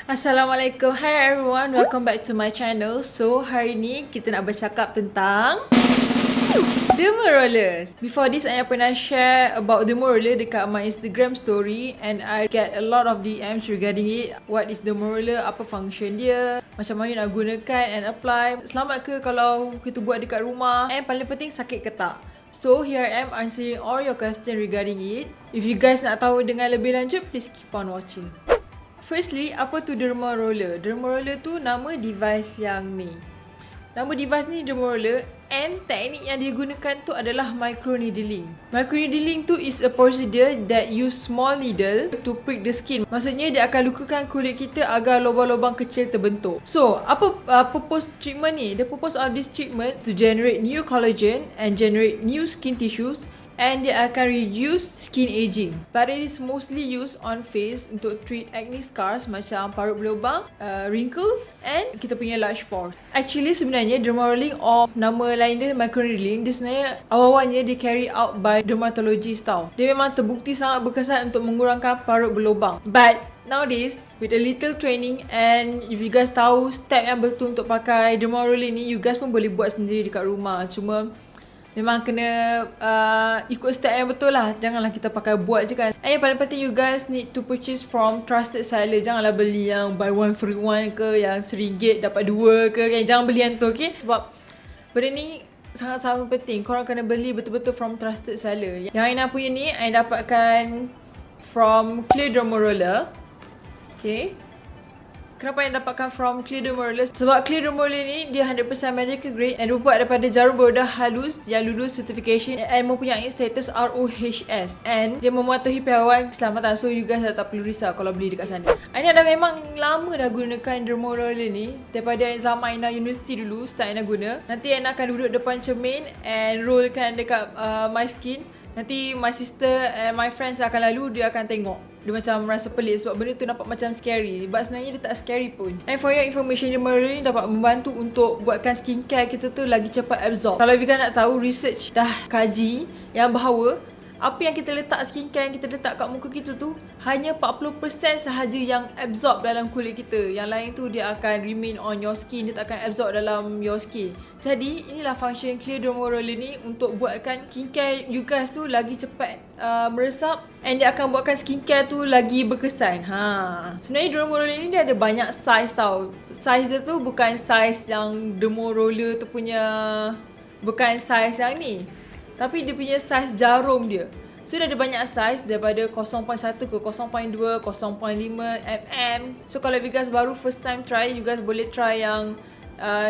Assalamualaikum, hi everyone, welcome back to my channel. So hari ni kita nak bercakap tentang Dermaroller. Before this, I pernah share about Dermaroller dekat my Instagram story and I get a lot of DMs regarding it. What is Dermaroller, apa function dia, macam mana nak gunakan and apply, selamat ke kalau kita buat dekat rumah, and paling penting sakit ke tak. So here I am answering all your questions regarding it. If you guys nak tahu dengan lebih lanjut, please keep on watching. Firstly, apa tu Dermaroller? Dermaroller tu nama device yang ni. Nama device ni Dermaroller and teknik yang digunakan tu adalah microneedling. Microneedling tu is a procedure that use small needle to prick the skin. Maksudnya dia akan lukakan kulit kita agar lubang-lubang kecil terbentuk. So, apa purpose treatment ni? The purpose of this treatment to generate new collagen and generate new skin tissues, and dia akan reduce skin aging. But it is mostly used on face untuk treat acne scars macam parut berlubang, wrinkles and kita punya large pores. Actually sebenarnya dermarolling or nama lain dia microneedling, dia sebenarnya awal-awalnya dia carry out by dermatologist tau. Dia memang terbukti sangat berkesan untuk mengurangkan parut berlubang. But nowadays, with a little training and if you guys tahu step yang betul untuk pakai dermaroller ni, you guys pun boleh buat sendiri dekat rumah. Cuma memang kena ikut step yang betul lah. Janganlah kita pakai buat je kan. And yang paling penting, you guys need to purchase from trusted seller. Janganlah beli yang buy one free one ke, yang RM1 dapat 2 ke kan. Jangan beli yang tu, okay? Sebab benda ni sangat-sangat penting. Korang kena beli betul-betul from trusted seller. Yang Ainaa punya ni, I dapatkan from Clear Dermaroller. Okay. Kenapa yang dapatkan from Clear Dermaroller? Sebab Clear Dermaroller ni dia 100% medical grade and dibuat daripada jarum berudah halus yang lulus certification and mempunyai status ROHS, and dia mematuhi piawaian keselamatan. So you guys dah tak perlu risau kalau beli dekat sana. Ainaa dah memang lama dah gunakan Dermaroller ni. Daripada zaman Ainaa university dulu start Ainaa guna. Nanti Ainaa akan duduk depan cermin and rollkan dekat my skin. Nanti my sister and my friends akan lalu, dia akan tengok. Dia macam rasa pelik sebab benda tu nampak macam scary. But sebenarnya dia tak scary pun. And for your information, Dermaroller ni dapat membantu untuk buatkan skincare kita tu lagi cepat absorb. Kalau you guys nak tahu, research dah kaji yang bahawa apa yang kita letak, skincare yang kita letak kat muka kita tu, hanya 40% sahaja yang absorb dalam kulit kita. Yang lain tu dia akan remain on your skin, dia tak akan absorb dalam your skin. Jadi inilah function Clear Dermaroller ni untuk buatkan skincare you guys tu lagi cepat meresap, and dia akan buatkan skincare tu lagi berkesan. Sebenarnya Dermaroller ni dia ada banyak size tau. Size dia tu bukan size yang Dermaroller tu punya, bukan size yang ni, tapi dia punya size jarum dia. So dia ada banyak size, daripada 0.1 ke 0.2, 0.5 mm. So kalau you guys baru first time try, you guys boleh try yang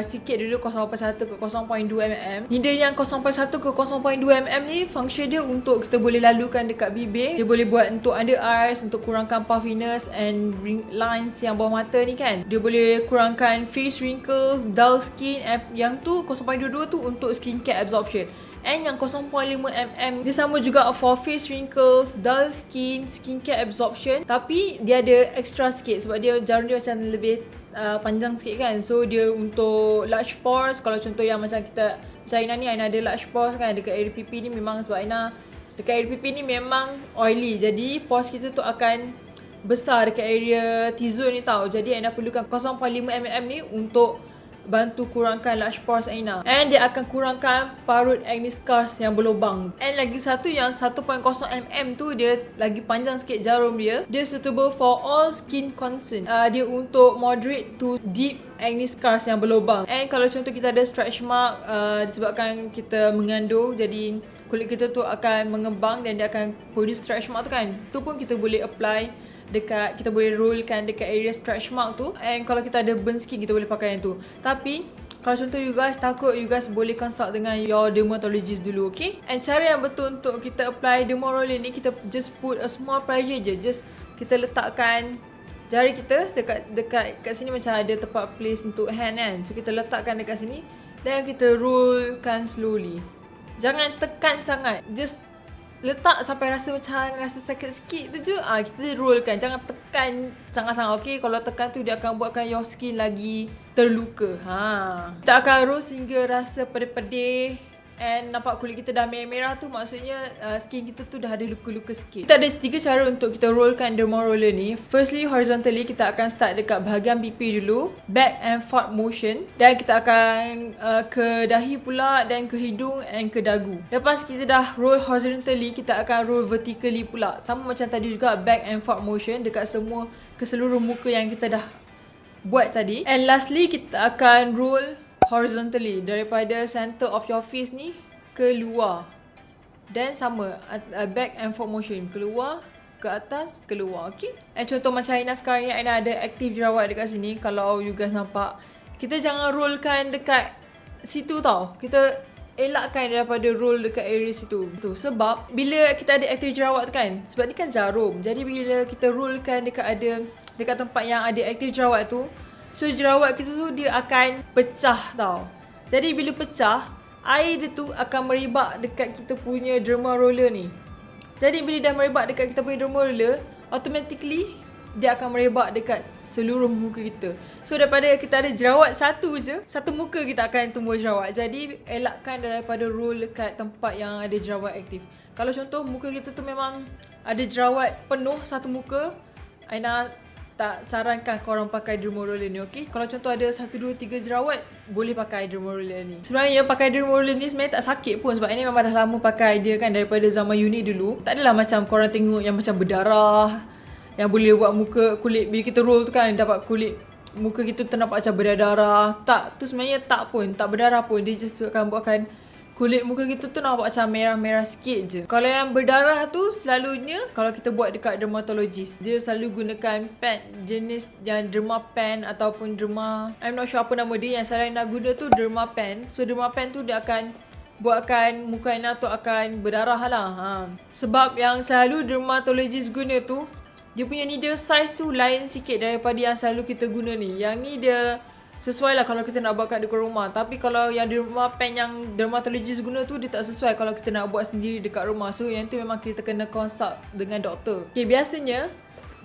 sikit dulu, 0.1 ke 0.2 mm. Needle yang 0.1 ke 0.2 mm ni function dia untuk kita boleh lalukan dekat bibir. Dia boleh buat untuk under eyes, untuk kurangkan puffiness and lines yang bawah mata ni kan. Dia boleh kurangkan face wrinkles, dull skin. Yang tu 0.22 tu untuk skincare absorption. And yang 0.5 mm dia sama juga for face wrinkles, dull skin, skincare absorption. Tapi dia ada extra sikit sebab dia jarum dia macam lebih panjang sikit kan. So dia untuk large pores. Kalau contoh yang macam kita, macam Ainaa ni, Ainaa ada large pores kan dekat area pipi ni. Memang sebab Ainaa dekat area pipi ni memang oily, jadi pores kita tu akan besar dekat area T-zone ni tau. Jadi Ainaa perlukan 0.5 mm ni untuk bantu kurangkan large pores Ainaa. And dia akan kurangkan parut acne scars yang berlubang. And lagi satu yang 1.0 mm tu, dia lagi panjang sikit jarum dia. Dia suitable for all skin concern. Dia untuk moderate to deep acne scars yang berlubang. And kalau contoh kita ada stretch mark disebabkan kita mengandung, jadi kulit kita tu akan mengembang dan dia akan produce stretch mark tu kan. Tu pun kita boleh apply dekat, kita boleh rollkan dekat area stretch mark tu. And kalau kita ada burn skin, kita boleh pakai yang tu. Tapi kalau contoh you guys takut, you guys boleh consult dengan your dermatologist dulu, okay? And cara yang betul untuk kita apply Dermaroller ni, kita just put a small pressure je. Just kita letakkan jari kita dekat kat sini, macam ada tempat place untuk hand kan. So kita letakkan dekat sini dan kita rollkan slowly. Jangan tekan sangat, just letak sampai rasa macam rasa sakit sikit tu je. Kita rollkan, jangan tekan sangat-sangat, okay? Kalau tekan tu dia akan buatkan your skin lagi terluka. Kita akan roll sehingga rasa pedih-pedih and nampak kulit kita dah merah-merah tu, maksudnya skin kita tu dah ada luka-luka sikit. Kita ada 3 cara untuk kita rollkan dermaroller ni. Firstly, horizontally, kita akan start dekat bahagian pipi dulu, back and forth motion, dan kita akan ke dahi pula, dan ke hidung and ke dagu. Lepas kita dah roll horizontally, kita akan roll vertically pula, sama macam tadi juga, back and forth motion dekat ke seluruh muka yang kita dah buat tadi. And lastly, kita akan roll horizontally daripada center of your face ni keluar, dan sama back and forth motion, keluar, ke atas, keluar. Okay, and contoh macam Ainaa sekarang ni, Ainaa ada aktif jerawat dekat sini. Kalau you guys nampak, kita jangan rollkan dekat situ tau, kita elakkan daripada roll dekat area situ tu. Sebab bila kita ada aktif jerawat kan, sebab ni kan jarum, jadi bila kita rollkan dekat tempat yang ada aktif jerawat tu, so jerawat kita tu dia akan pecah tau. Jadi bila pecah, air dia tu akan merebak dekat kita punya dermaroller ni. Jadi bila dah merebak dekat kita punya dermaroller, automatically dia akan merebak dekat seluruh muka kita. So daripada kita ada jerawat satu je, satu muka kita akan tumbuh jerawat. Jadi elakkan daripada roll dekat tempat yang ada jerawat aktif. Kalau contoh muka kita tu memang ada jerawat penuh satu muka, Ainaa tak sarankan korang pakai dermaroller ni, okay? Kalau contoh ada 1, 2, 3 jerawat, boleh pakai dermaroller ni. Sebenarnya pakai dermaroller ni sebenarnya tak sakit pun, sebab ini memang dah lama pakai dia kan, daripada zaman uni dulu. Tak adalah macam korang tengok yang macam berdarah, yang boleh buat muka kulit bila kita roll tu kan, dapat kulit muka kita ternampak macam berdarah. Tak, tu sebenarnya tak berdarah pun. Dia just akan buatkan kulit muka kita tu nampak macam merah-merah sikit je. Kalau yang berdarah tu selalunya kalau kita buat dekat dermatologist, dia selalu gunakan pad jenis yang derma pen ataupun derma, I'm not sure apa nama dia, yang selalu nak guna tu derma pen. So derma pen tu dia akan buatkan muka Ainaa tu akan berdarah lah. Sebab yang selalu dermatologist guna tu, dia punya needle size tu lain sikit daripada yang selalu kita guna ni. Yang ni dia sesuai lah kalau kita nak buat kat dekat rumah. Tapi kalau yang derma pen yang dermatologist guna tu, dia tak sesuai kalau kita nak buat sendiri dekat rumah. So yang tu memang kita kena consult dengan doktor. Okay, biasanya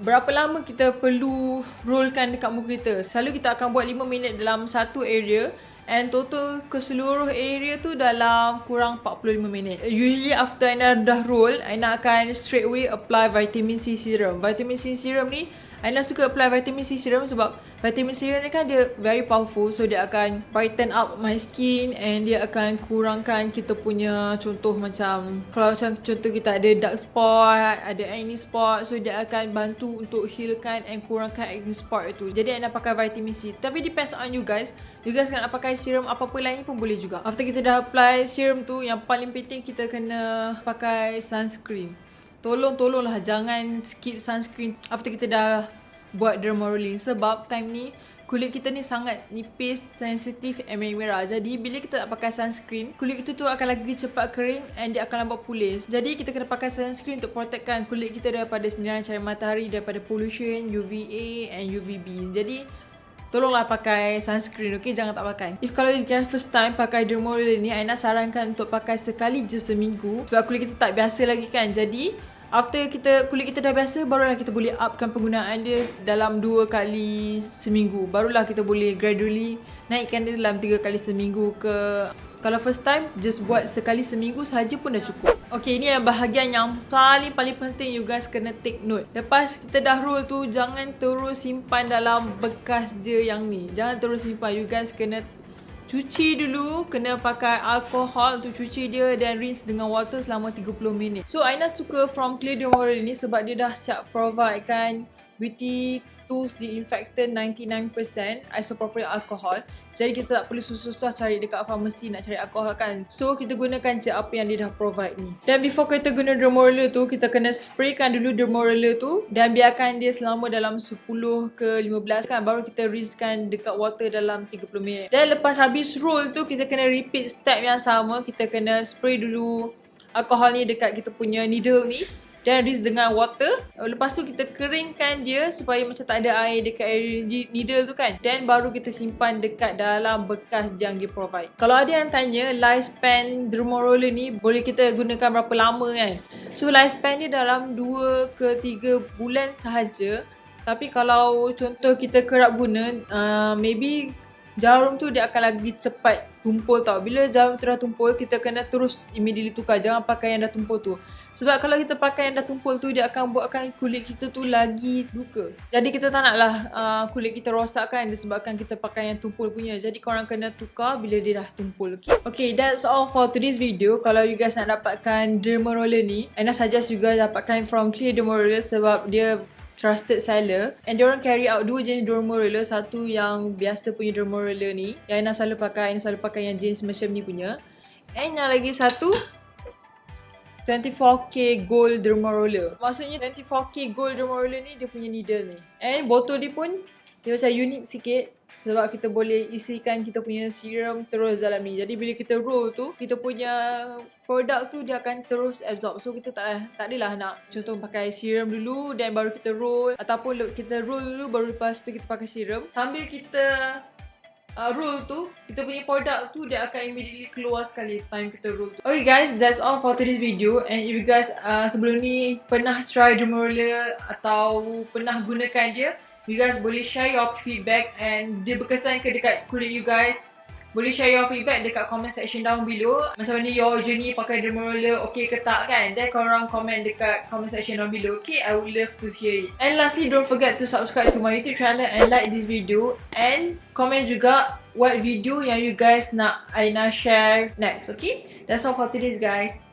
berapa lama kita perlu rollkan dekat muka kita? Selalu kita akan buat 5 minit dalam satu area, and total ke seluruh area tu dalam kurang 45 minit. Usually after Ainaa dah roll, Ainaa akan straight away apply vitamin C serum. Vitamin C serum ni, Ainaa suka apply vitamin C serum sebab vitamin C serum ni kan dia very powerful. So dia akan brighten up my skin, and dia akan kurangkan kita punya, contoh macam kalau macam contoh kita ada dark spot, ada acne spot, so dia akan bantu untuk healkan and kurangkan acne spot itu. Jadi Ainaa pakai vitamin C. Tapi depends on you guys. You guys nak pakai serum apa-apa lain pun boleh juga. After kita dah apply serum tu, yang paling penting kita kena pakai sunscreen. Tolonglah jangan skip sunscreen after kita dah buat dermarolling, sebab time ni kulit kita ni sangat nipis, sensitif and merah. Jadi bila kita tak pakai sunscreen, kulit kita tu akan lagi cepat kering and dia akan lambat pulih. Jadi kita kena pakai sunscreen untuk protectkan kulit kita daripada sinaran cahaya matahari, daripada pollution, UVA and UVB. Jadi tolonglah pakai sunscreen, okay? Jangan tak pakai. If kalau you guys first time pakai dermaroller ni, Ainaa sarankan untuk pakai sekali je seminggu, sebab kulit kita tak biasa lagi kan. Jadi after kulit kita dah biasa, barulah kita boleh upkan penggunaan dia dalam 2 kali seminggu. Barulah kita boleh gradually naikkan dia dalam 3 kali seminggu ke. Kalau first time, just buat sekali seminggu sahaja pun dah cukup. Okay, ini yang bahagian yang paling penting you guys kena take note. Lepas kita dah roll tu, jangan terus simpan dalam bekas dia yang ni. Jangan terus simpan. You guys kena cuci dulu, kena pakai alkohol untuk cuci dia, dan rinse dengan water selama 30 minit. So Ainaa suka from clear dermaroller ni sebab dia dah siap provide kan beauty tools disinfectant 99% isopropyl alcohol. Jadi kita tak perlu susah-susah cari dekat farmasi nak cari alkohol kan. So kita gunakan je apa yang dia dah provide ni. Dan before kita guna dermaroller tu, kita kena spraykan dulu dermaroller tu dan biarkan dia selama dalam 10 ke 15 kan, baru kita rinsekan dekat water dalam 30 minit. Dan lepas habis roll tu, kita kena repeat step yang sama. Kita kena spray dulu alkohol ni dekat kita punya needle ni dan rinse dengan water. Lepas tu kita keringkan dia supaya macam tak ada air dekat area needle tu kan. Dan baru kita simpan dekat dalam bekas yang dia provide. Kalau ada yang tanya lifespan dermaroller ni boleh kita gunakan berapa lama kan. So lifespan dia dalam 2 ke 3 bulan sahaja. Tapi kalau contoh kita kerap guna, maybe jarum tu dia akan lagi cepat tumpul tau. Bila jarum tu dah tumpul, kita kena terus immediately tukar. Jangan pakai yang dah tumpul tu. Sebab kalau kita pakai yang dah tumpul tu, dia akan buatkan kulit kita tu lagi luka. Jadi kita tak naklah kulit kita rosak kan disebabkan kita pakai yang tumpul punya. Jadi korang kena tukar bila dia dah tumpul. Okay, that's all for today's video. Kalau you guys nak dapatkan Dermaroller ni, Ainaa suggest you guys dapatkan from Clear Dermaroller sebab dia trusted seller, and diorang carry out 2 jenis Dermaroller. Satu yang biasa punya Dermaroller ni yang Ainaa selalu pakai. Ainaa selalu pakai yang jenis macam ni punya. And yang lagi satu 24K Gold Dermaroller. Maksudnya 24K Gold Dermaroller ni dia punya needle ni. And botol dia pun dia macam unik sikit sebab kita boleh isikan kita punya serum terus dalam ni. Jadi bila kita roll tu, kita punya produk tu dia akan terus absorb. So kita tak adalah nak contoh pakai serum dulu dan baru kita roll, ataupun kita roll dulu baru lepas tu kita pakai serum. Sambil kita roll tu, kita punya produk tu dia akan immediately keluar sekali time kita roll tu. Okay guys, that's all for today's video. And if you guys sebelum ni pernah try Dermaroller atau pernah gunakan dia, you guys boleh share your feedback and dia berkesan ke dekat kulit you guys. Boleh share your feedback dekat comment section down below. Macam mana your journey pakai Dermaroller, okay ke tak kan? Dan korang comment dekat comment section down below. Okay, I would love to hear it. And lastly, don't forget to subscribe to my YouTube channel and like this video. And comment juga what video yang you guys nak Ainaa share next. Okay, that's all for today's guys.